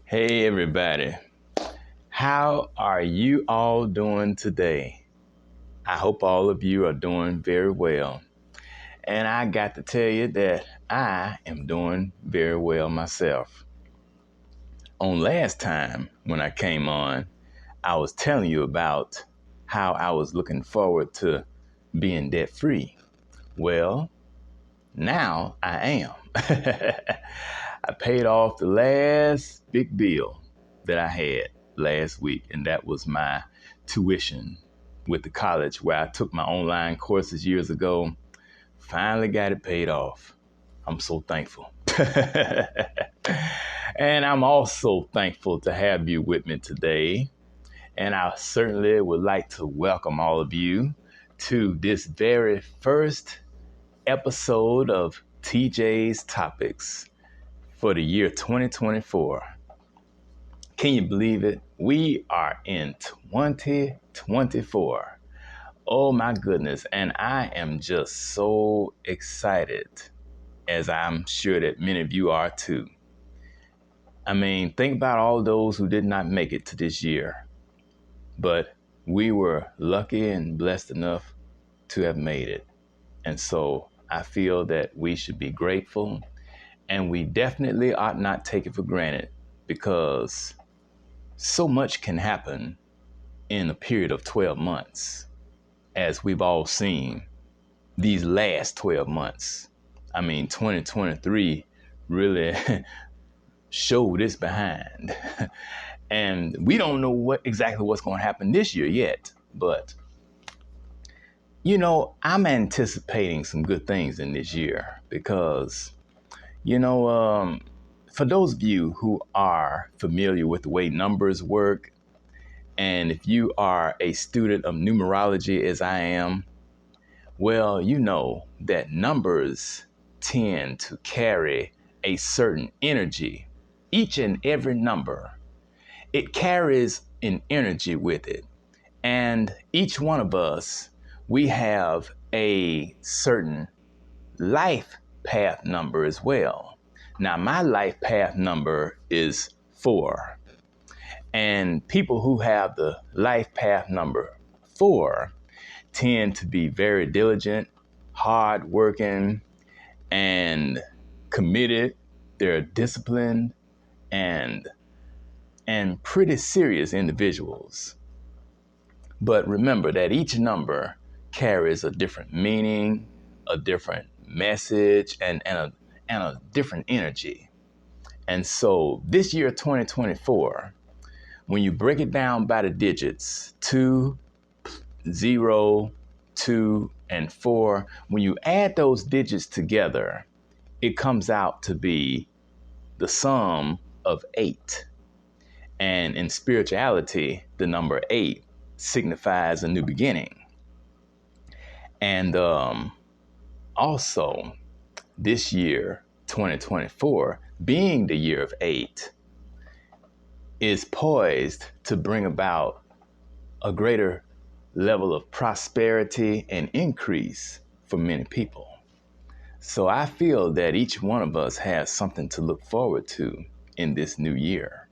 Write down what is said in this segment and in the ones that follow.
Hey everybody, how are you all doing today? I hope all of you are doing very well. And I got to tell you that I am doing very well myself. On last time when I came on, I was telling you about how I was looking forward to being debt free. Well, now I am. I paid off the last big bill that I had last week, and that was my tuition with the college where I took my online courses years ago. Finally got it paid off. I'm so thankful. And I'm also thankful to have you with me today. And I certainly would like to welcome all of you to this very first episode of TJ's Topics for the year 2024. Can you believe it? We are in 2024. Oh my goodness. And I am just so excited, as I'm sure that many of you are too. I mean, think about all those who did not make it to this year, but we were lucky and blessed enough to have made it. And so I feel that we should be grateful, and we definitely ought not take it for granted, because so much can happen in a period of 12 months, as we've all seen these last 12 months. I mean, 2023 really showed its behind. And we don't know exactly what's going to happen this year yet, but I'm anticipating some good things in this year because, for those of you who are familiar with the way numbers work, and if you are a student of numerology as I am, well, you know that numbers tend to carry a certain energy. Each and every number, it carries an energy with it. And each one of us, we have a certain life path number as well. Now, my life path number is 4. And people who have the life path number 4 tend to be very diligent, hardworking, and committed. They're disciplined and pretty serious individuals. But remember that each number carries a different meaning, a different message, and a different energy. And so this year, 2024, when you break it down by the digits, 2, 0, 2, and 4, when you add those digits together, it comes out to be the sum of 8. And in spirituality, the number 8 signifies a new beginning. And also, this year, 2024, being the year of 8, is poised to bring about a greater level of prosperity and increase for many people. So I feel that each one of us has something to look forward to in this new year.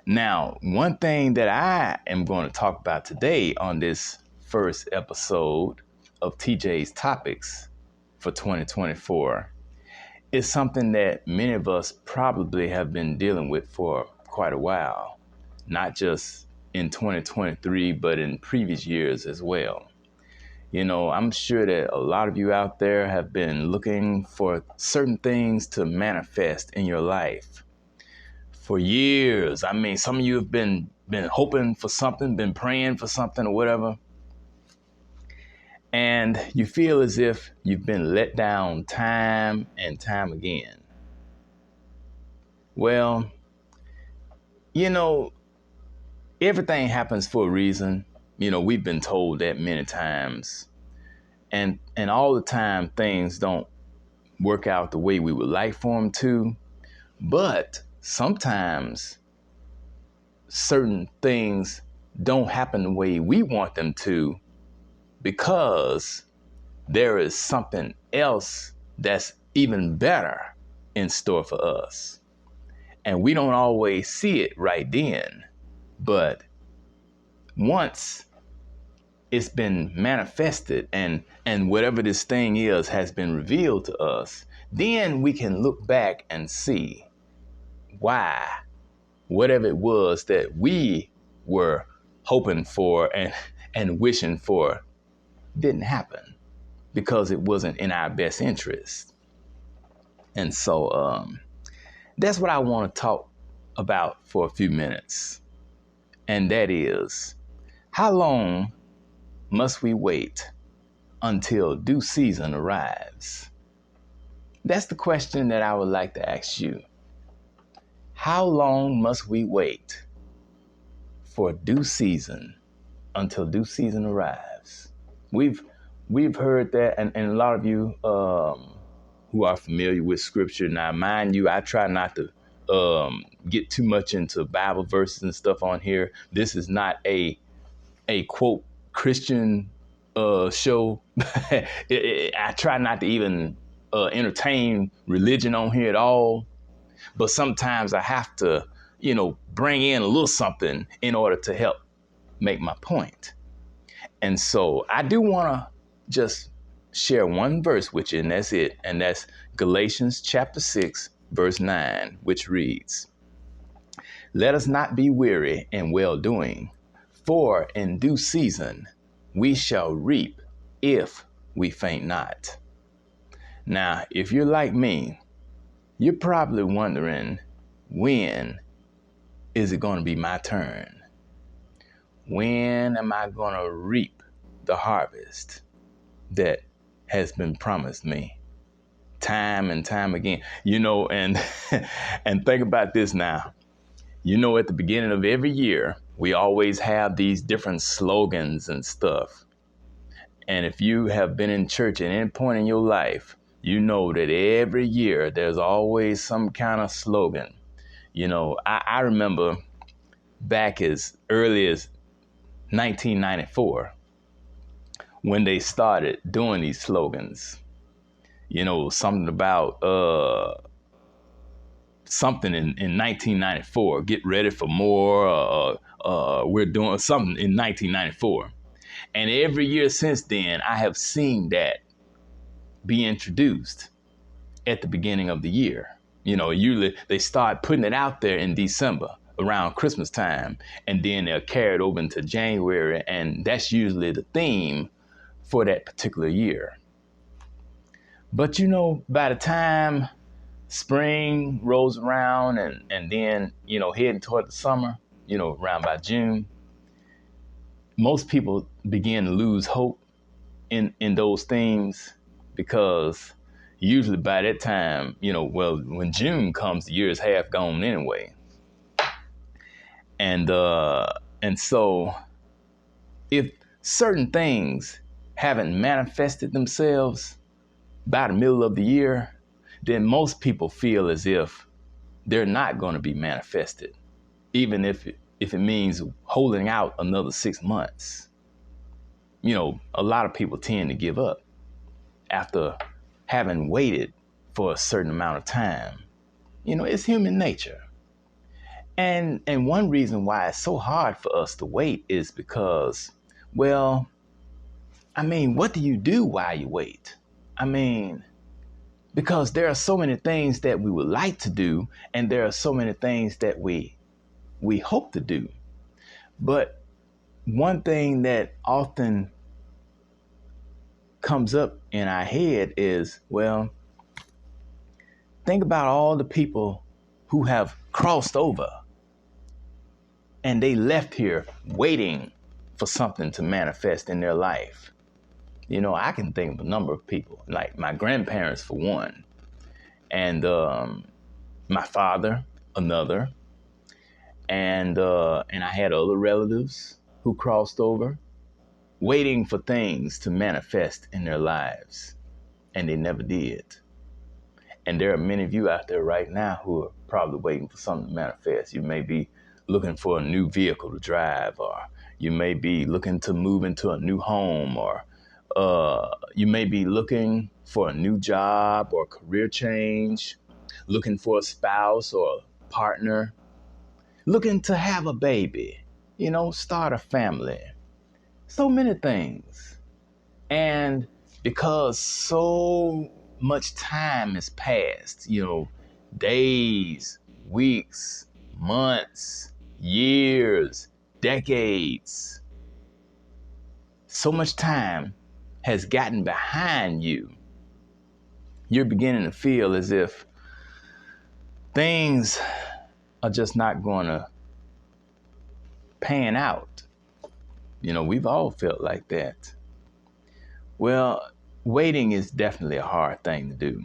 Now, one thing that I am going to talk about today on this first episode of TJ's Topics for 2024 is something that many of us probably have been dealing with for quite a while, not just in 2023, but in previous years as well. I'm sure that a lot of you out there have been looking for certain things to manifest in your life for years. I mean, some of you have been hoping for something, been praying for something or whatever. And you feel as if you've been let down time and time again. Well, everything happens for a reason. We've been told that many times. And all the time, things don't work out the way we would like for them to. But sometimes certain things don't happen the way we want them to, because there is something else that's even better in store for us. And we don't always see it right then. But once it's been manifested and whatever this thing is has been revealed to us, then we can look back and see why whatever it was that we were hoping for and wishing for didn't happen because it wasn't in our best interest. And so that's what I want to talk about for a few minutes. And that is, how long must we wait until due season arrives? That's the question that I would like to ask you. How long must we wait for due season until due season arrives? We've heard that, and a lot of you who are familiar with scripture. Now, mind you, I try not to get too much into Bible verses and stuff on here. This is not a quote Christian show. I try not to even entertain religion on here at all. But sometimes I have to, bring in a little something in order to help make my point. And so I do want to just share one verse with you, and that's it. And that's Galatians chapter 6, verse 9, which reads, "Let us not be weary in well doing, for in due season we shall reap if we faint not." Now, if you're like me, you're probably wondering, when is it going to be my turn? When am I going to reap the harvest that has been promised me time and time again? And and think about this now. At the beginning of every year, we always have these different slogans and stuff. And if you have been in church at any point in your life, you know that every year there's always some kind of slogan. I remember back as early as 1994 when they started doing these slogans. Something about something in 1994, get ready for more, we're doing something in 1994. And every year since then, I have seen that be introduced at the beginning of the year. Usually they start putting it out there in December around Christmas time, and then they're carried over into January, and that's usually the theme for that particular year. But by the time spring rolls around and then, heading toward the summer, around by June, most people begin to lose hope in those themes, because usually by that time, when June comes, the year is half gone anyway. And so if certain things haven't manifested themselves by the middle of the year, then most people feel as if they're not going to be manifested, even if it means holding out another 6 months. A lot of people tend to give up after having waited for a certain amount of time. It's human nature. And one reason why it's so hard for us to wait is because, what do you do while you wait? Because there are so many things that we would like to do, and there are so many things that we hope to do. But one thing that often comes up in our head is, think about all the people who have crossed over and they left here waiting for something to manifest in their life. I can think of a number of people, like my grandparents for one, and my father, another, and I had other relatives who crossed over, waiting for things to manifest in their lives, and they never did. And there are many of you out there right now who are probably waiting for something to manifest. You may be looking for a new vehicle to drive, or you may be looking to move into a new home, or you may be looking for a new job or career change, looking for a spouse or partner, looking to have a baby, start a family, so many things. And because so much time has passed, days, weeks, months, years, decades, so much time has gotten behind you, you're beginning to feel as if things are just not going to pan out. We've all felt like that. Well, waiting is definitely a hard thing to do.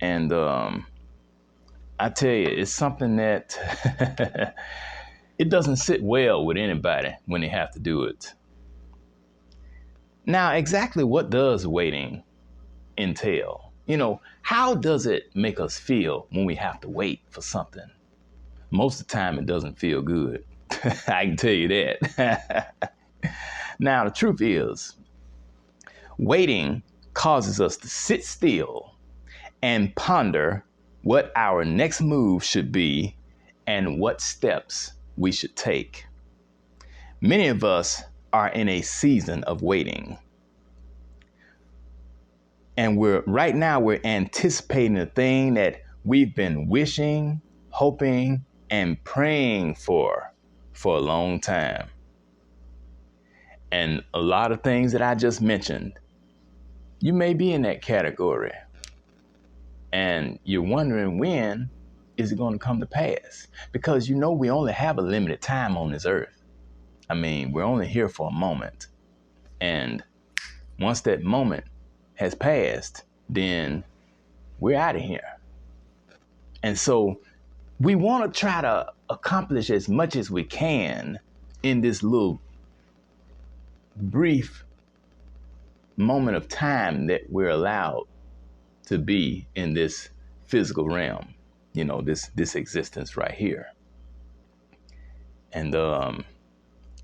And I tell you, it's something that it doesn't sit well with anybody when they have to do it. Now, exactly what does waiting entail? How does it make us feel when we have to wait for something? Most of the time, it doesn't feel good. I can tell you that. Now, the truth is, waiting causes us to sit still and ponder what our next move should be and what steps we should take. Many of us are in a season of waiting. And right now we're anticipating a thing that we've been wishing, hoping, and praying for a long time. And a lot of things that I just mentioned, you may be in that category. And you're wondering, when is it going to come to pass? Because we only have a limited time on this earth. I mean, we're only here for a moment. And once that moment has passed, then we're out of here. And so we want to try to accomplish as much as we can in this little brief moment of time that we're allowed to be in this physical realm, this existence right here. And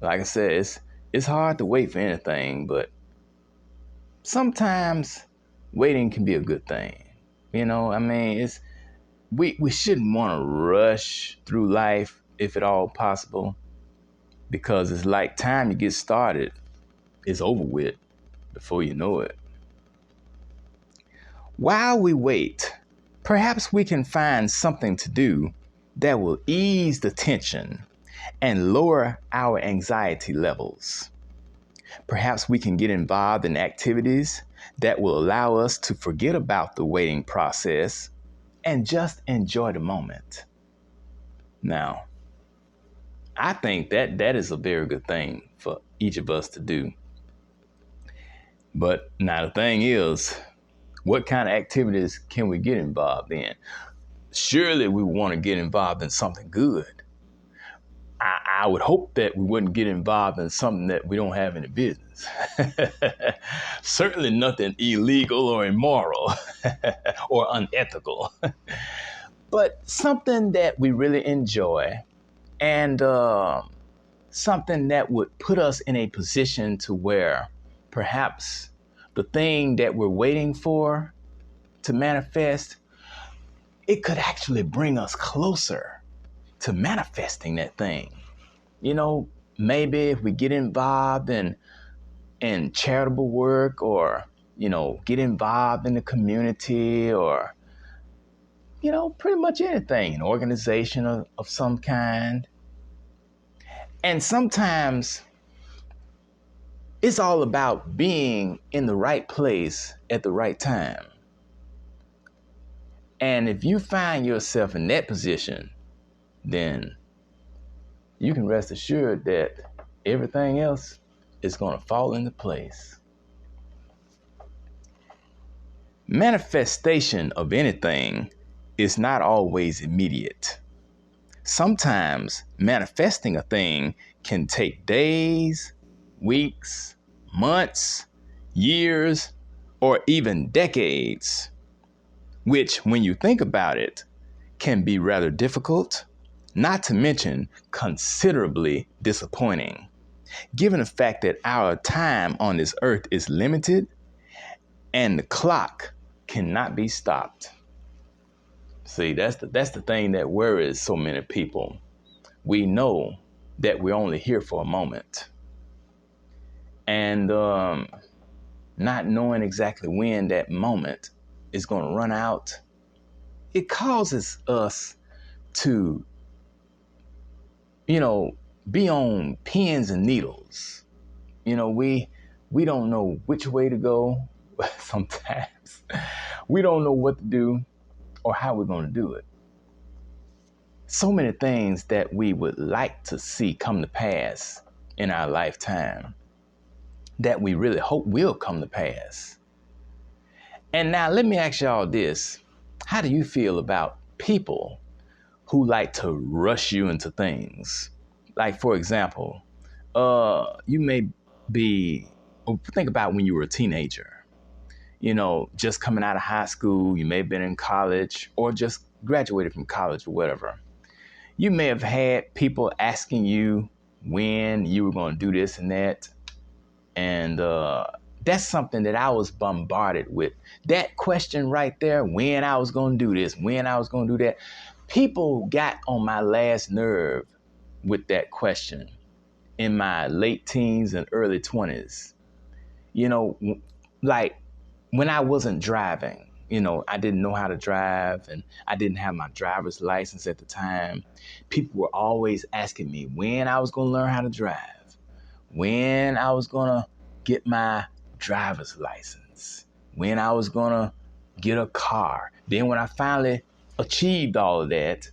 like I said, it's hard to wait for anything, but sometimes waiting can be a good thing. We shouldn't want to rush through life if at all possible, because it's like time you get started, it's over with before you know it. While we wait, perhaps we can find something to do that will ease the tension and lower our anxiety levels. Perhaps we can get involved in activities that will allow us to forget about the waiting process and just enjoy the moment. Now, I think that is a very good thing for each of us to do. But now the thing is, what kind of activities can we get involved in? Surely we want to get involved in something good. I would hope that we wouldn't get involved in something that we don't have any business. Certainly nothing illegal or immoral or unethical. But something that we really enjoy, and something that would put us in a position to where perhaps the thing that we're waiting for to manifest, it could actually bring us closer to manifesting that thing. Maybe if we get involved in charitable work, or, get involved in the community, or, pretty much anything, an organization of some kind. And sometimes it's all about being in the right place at the right time. And if you find yourself in that position, then you can rest assured that everything else is going to fall into place. Manifestation of anything is not always immediate. Sometimes manifesting a thing can take days, weeks, months, years, or even decades, which, when you think about it, can be rather difficult, not to mention considerably disappointing, given the fact that our time on this earth is limited and the clock cannot be stopped. See, that's the thing that worries so many people. We know that we're only here for a moment, and not knowing exactly when that moment is going to run out, it causes us to, you know, be on pins and needles. You know, we don't know which way to go. Sometimes we don't know what to do or how we're going to do it. So many things that we would like to see come to pass in our lifetime that we really hope will come to pass. And now let me ask y'all this. How do you feel about people who like to rush you into things? Like, for example, you may be, think about when you were a teenager, you know, just coming out of high school, you may have been in college or just graduated from college or whatever. You may have had people asking you when you were going to do this and that. And that's something that I was bombarded with. That question right there, when I was going to do this, when I was going to do that. People got on my last nerve with that question in my late teens and early 20s. You know, like when I wasn't driving, you know, I didn't know how to drive and I didn't have my driver's license at the time. People were always asking me when I was going to learn how to drive, when I was going to get my driver's license, when I was going to get a car. Then when I finally achieved all of that,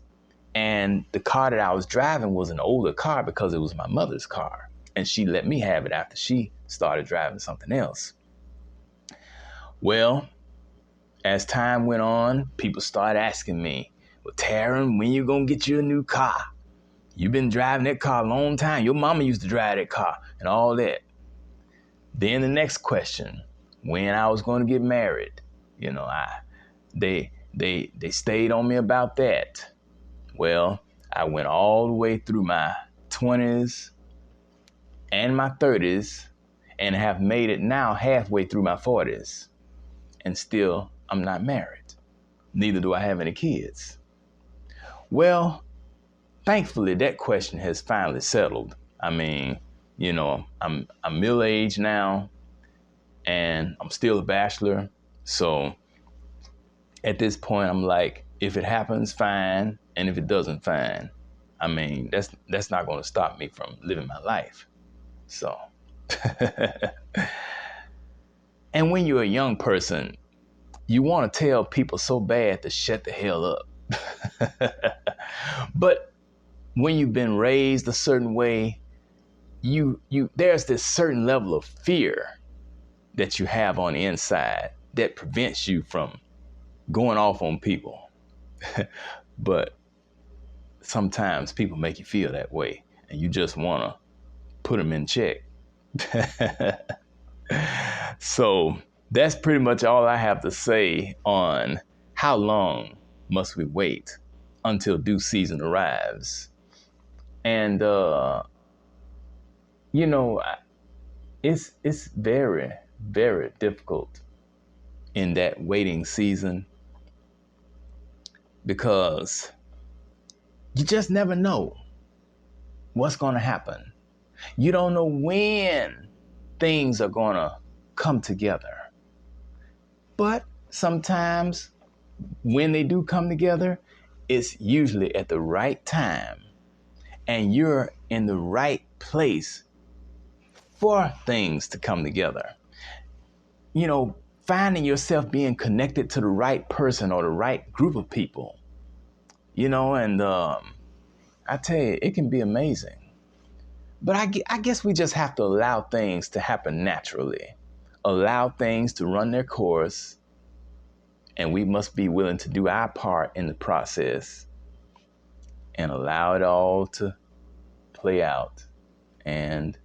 and the car that I was driving was an older car because it was my mother's car, and she let me have it after she started driving something else. Well, as time went on, people started asking me, well, Taryn, when you gonna get you a new car? You've been driving that car a long time. Your mama used to drive that car and all that. Then the next question, when I was going to get married, you know, they stayed on me about that. Well, I went all the way through my 20s and my 30s and have made it now halfway through my 40s. And still, I'm not married. Neither do I have any kids. Well, thankfully, that question has finally settled. I mean, you know, I'm middle-aged now and I'm still a bachelor. So at this point, I'm like, if it happens, fine. And if it doesn't, fine. I mean, that's not going to stop me from living my life. So, and when you're a young person, you want to tell people so bad to shut the hell up. But when you've been raised a certain way, there's this certain level of fear that you have on the inside that prevents you from going off on people. But sometimes people make you feel that way and you just want to put them in check. So that's pretty much all I have to say on how long must we wait until due season arrives. And, you know, it's very, very difficult in that waiting season because you just never know what's going to happen. You don't know when things are going to come together. But sometimes when they do come together, it's usually at the right time and you're in the right place for things to come together. You know, finding yourself being connected to the right person or the right group of people, you know, and I tell you, it can be amazing. But I guess we just have to allow things to happen naturally, allow things to run their course, and we must be willing to do our part in the process and allow it all to play out. And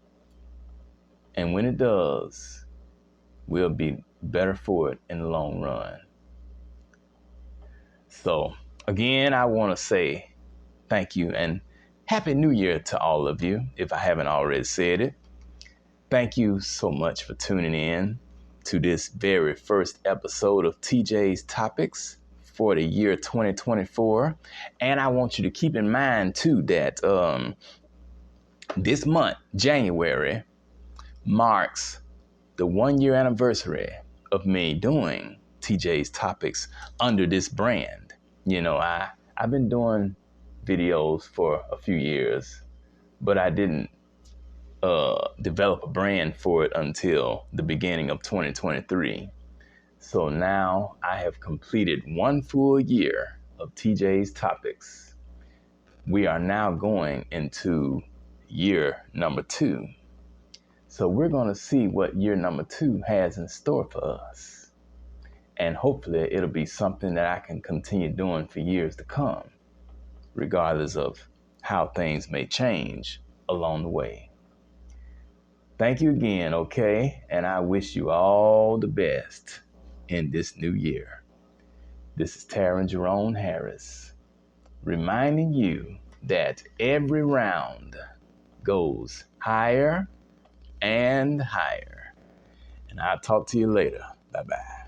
when it does, we'll be better for it in the long run. So again, I want to say thank you and Happy New Year to all of you, if I haven't already said it. Thank you so much for tuning in to this very first episode of TJ's Topics for the year 2024. And I want you to keep in mind too that this month, January, marks the 1 year anniversary of me doing TJ's Topics under this brand. I've been doing videos for a few years, but I didn't develop a brand for it until the beginning of 2023. So now I have completed 1 full year of TJ's Topics. We are now going into year number 2. So we're going to see what year number 2 has in store for us. And hopefully it'll be something that I can continue doing for years to come, regardless of how things may change along the way. Thank you again, okay? And I wish you all the best in this new year. This is Taryn Jerome Harris, reminding you that every round goes higher and higher. And I'll talk to you later. Bye-bye.